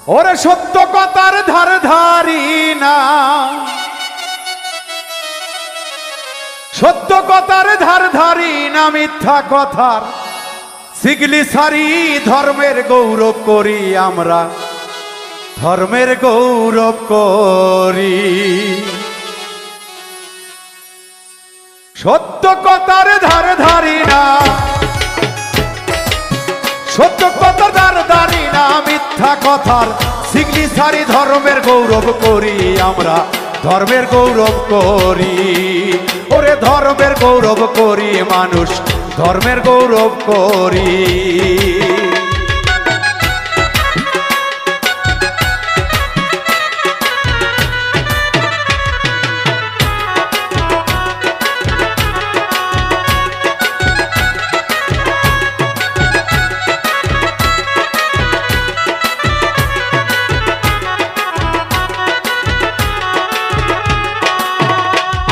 ওরে সত্য কথার ধার ধারি না, সত্য কথার ধার ধারি না, মিথ্যা কথার সিগলি সারি ধর্মের গৌরব করি আমরা, ধর্মের গৌরব করি। সত্য কথার ধার ধারি না, সত্য কথার ধার ধারি না, মিথ্যা কথার সিগলি সারি ধর্মের গৌরব করি আমরা, ধর্মের গৌরব করি। ওরে ধর্মের গৌরব করি, মানুষ ধর্মের গৌরব করি।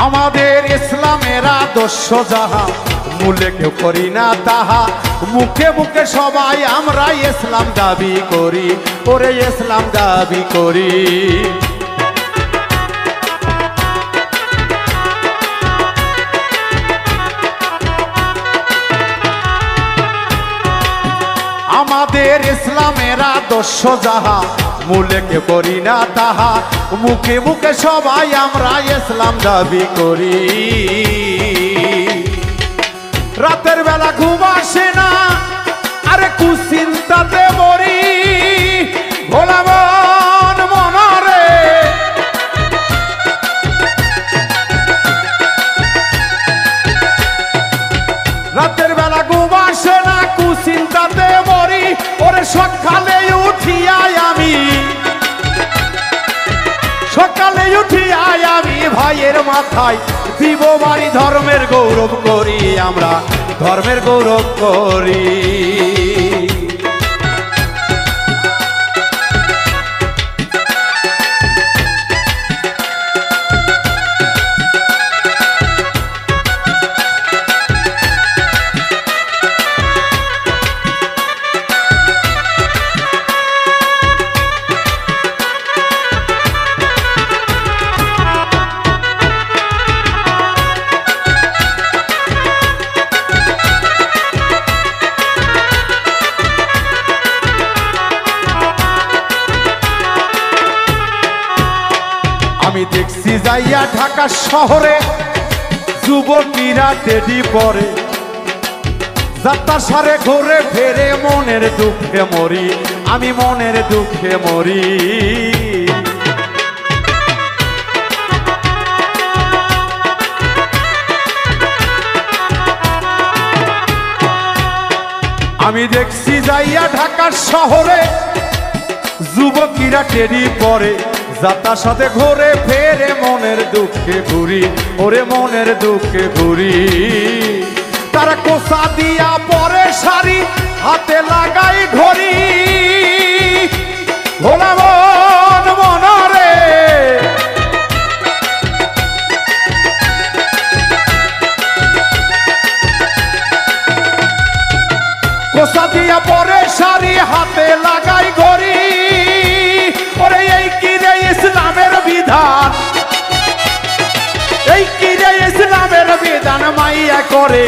আমাদের ইসলামের আদর্শ যাহা, মূলে কেউ করি না তাহা, মুখে মুখে সবাই আমরা ইসলাম দাবি করি, ওরে ইসলাম দাবি করি। আমাদের ইসলামের আদর্শ যাহা, মূলে কেউ করি না তাহা, মুখে মুখে সবাই আমরা ইসলাম দাবি করি। রাতের বেলা ঘুম আসে না, আরে কুচিন্তাতে মরি, ভোলা মন মনরে। রাতের বেলা ঘুম আসে না, কুচিন্তাতে মরি, ওরে সকালে উঠিয়াই আমি, সকালে উঠিয়াই আমি ভাইয়ের মাথায় দিব বাড়ি, ধর্মের গৌরব করি আমরা, ধর্মের গৌরব করি। আমি দেখছি যাইয়া ঢাকা শহরে যুবতীরা টেডি পরে, যাত্রা সারে ঘুরে ফেরে, মনের দুঃখে মরি, আমি মনের দুঃখে মরি। আমি দেখছি যাইয়া ঢাকা শহরে যুবতীরা টেডি পরে, যাত্রার সাথে ঘুরে ফেরে, মনের দুঃখে ঘুরি, ওরে মনের দুঃখে ঘুরি। তারা কোসা দিয়া পরে শাড়ি, হাতে লাগাই ঘড়ি, ভোলা মন মনরে। কোসা দিয়া পরে শাড়ি, হাতে লাগাই ঘড়ি, ওরে এই কি রে ইসলামের বিধান, এই কি রে ইসলামের বিধান, মাইয়া করে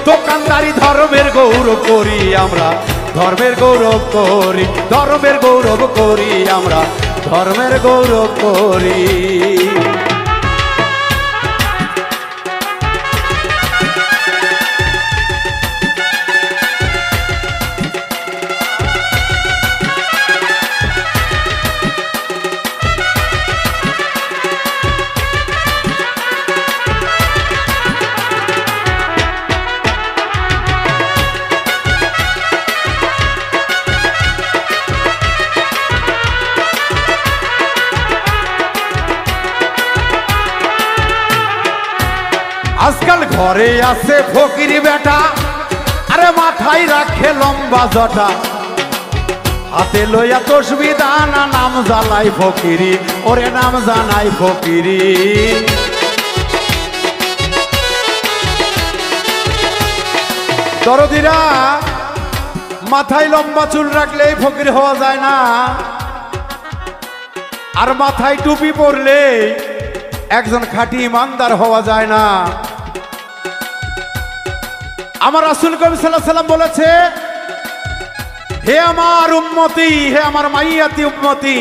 দোকানদারি, ধর্মের গৌরব করি আমরা, ধর্মের গৌরব করি, ধর্মের গৌরব করি আমরা, ধর্মের গৌরব করি। আজকাল ঘরে আছে ফকির বেটা, আরে মাথায় রাখে লম্বা জটা, হাতে লইয়া তসবি দানা, নাম জ্বালাই ফকিরি, ওরে নাম জানাই ফকিরি। দরদিরা মাথায় লম্বা চুল রাখলেই ফকির হওয়া যায় না। আর মাথায় টুপি পরলে একজন খাঁটি ইমানদার হওয়া যায় না। আমার রাসূল করিম সাল্লাল্লাহু আলাইহি সাল্লাম বলেছে, হে আমার উম্মতি, হে আমার মাইয়াতি উম্মতি,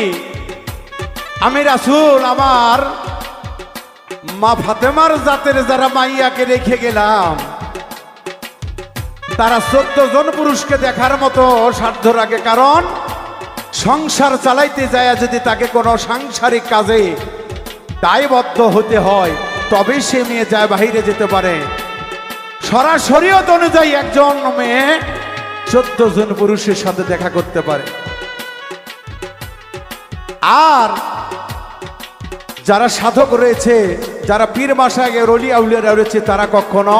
আমি রাসূল আমার মা ফাতেমার জাতের যারা মাইয়াকে রেখে গেলাম তারা 14 জন পুরুষকে দেখার মতো সাধ্য রাখে। কারণ সংসার চালাইতে যায় যদি তাকে কোনো সাংসারিক কাজে দায়বদ্ধ হতে হয় তবেই সে মেয়ে যায় বাহিরে যেতে পারে। শরীয়ত অনুযায়ী একজন মেয়ে 14 জন পুরুষের সাথে দেখা করতে পারে। আর যারা সাধক রয়েছে, যারা পীর মাশায়েখ ওলি আউলিয়া রয়েছে, তারা কখনো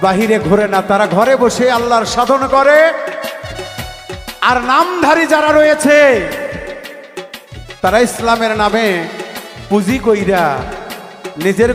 বাহিরে ঘোরে না, তারা ঘরে বসে আল্লাহর সাধন করে। আর নামধারী যারা রয়েছে তারা ইসলামের নামে পুঁজি কইরা নিজের